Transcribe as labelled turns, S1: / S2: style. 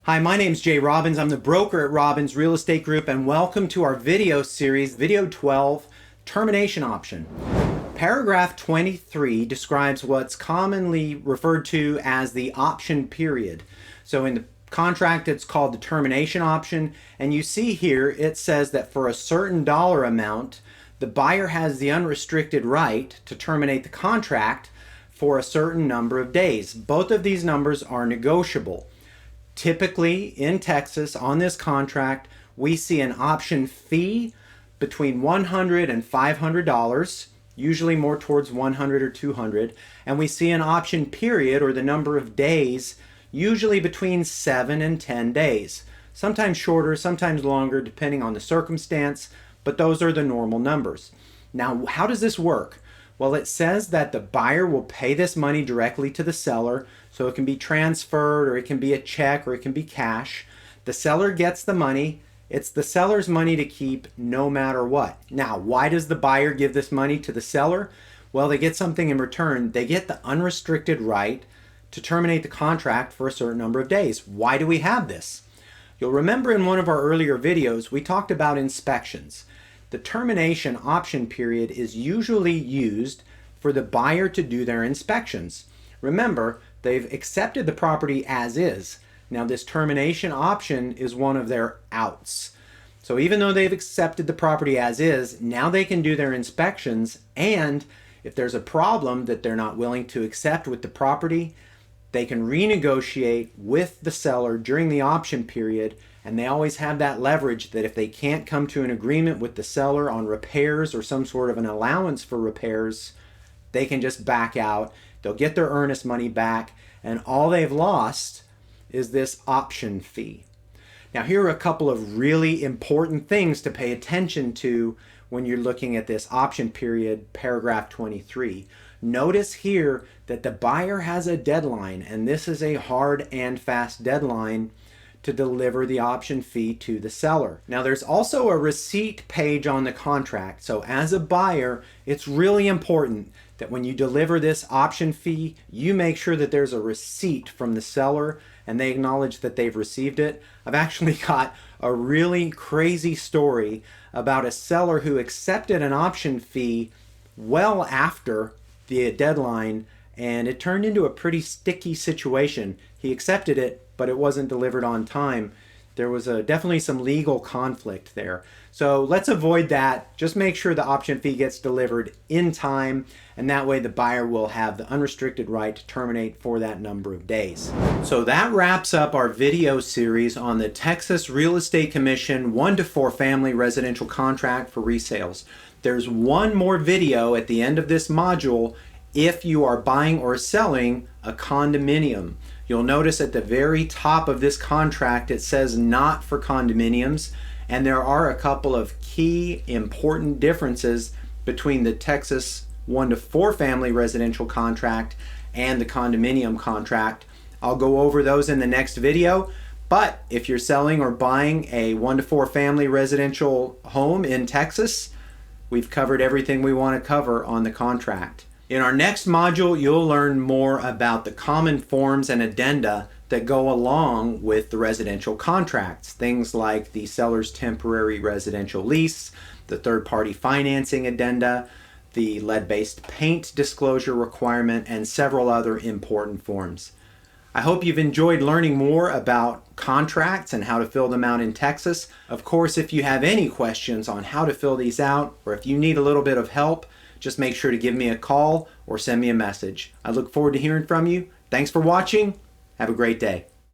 S1: Hi, my name is Jay Robbins. I'm the broker at Robbins Real Estate Group, and welcome to our video series, Video 12, Termination Option. Paragraph 23 describes what's commonly referred to as the option period. So in the contract, it's called the termination option, and you see here it says that for a certain dollar amount, the buyer has the unrestricted right to terminate the contract for a certain number of days. Both of these numbers are negotiable. Typically in Texas on this contract, we see an option fee between $100 and $500, usually more towards $100 or $200, and we see an option period, or the number of days, usually between 7 and 10 days. Sometimes shorter, sometimes longer, depending on the circumstance, but those are the normal numbers. Now, how does this work? Well, it says that the buyer will pay this money directly to the seller, so it can be transferred, or it can be a check, or it can be cash. The seller gets the money. It's the seller's money to keep no matter what. Now, why does the buyer give this money to the seller? Well, they get something in return. They get the unrestricted right to terminate the contract for a certain number of days. Why do we have this? You'll remember in one of our earlier videos, we talked about inspections. The termination option period is usually used for the buyer to do their inspections. Remember, they've accepted the property as is. Now, this termination option is one of their outs. So even though they've accepted the property as is, now they can do their inspections, and if there's a problem that they're not willing to accept with the property, they can renegotiate with the seller during the option period, and they always have that leverage that if they can't come to an agreement with the seller on repairs or some sort of an allowance for repairs, they can just back out. They'll get their earnest money back, and all they've lost is this option fee. Now, here are a couple of really important things to pay attention to when you're looking at this option period, paragraph 23. Notice here that the buyer has a deadline, and this is a hard and fast deadline to deliver the option fee to the seller. Now, there's also a receipt page on the contract. So as a buyer, it's really important that when you deliver this option fee, you make sure that there's a receipt from the seller and they acknowledge that they've received it. I've actually got a really crazy story about a seller who accepted an option fee well after the deadline, and it turned into a pretty sticky situation. He accepted it, but it wasn't delivered on time. There was definitely some legal conflict there. So let's avoid that. Just make sure the option fee gets delivered in time, and that way the buyer will have the unrestricted right to terminate for that number of days. So that wraps up our video series on the Texas Real Estate Commission 1 to 4 family residential contract for resales. There's one more video at the end of this module if you are buying or selling a condominium. You'll notice at the very top of this contract it says not for condominiums, and there are a couple of key important differences between the Texas 1 to 4 family residential contract and the condominium contract. I'll go over those in the next video, but if you're selling or buying a 1 to 4 family residential home in Texas, we've covered everything we want to cover on the contract. In our next module, you'll learn more about the common forms and addenda that go along with the residential contracts. Things like the seller's temporary residential lease, the third-party financing addenda, the lead-based paint disclosure requirement, and several other important forms. I hope you've enjoyed learning more about contracts and how to fill them out in Texas. Of course, if you have any questions on how to fill these out, or if you need a little bit of help, just make sure to give me a call or send me a message. I look forward to hearing from you. Thanks for watching. Have a great day.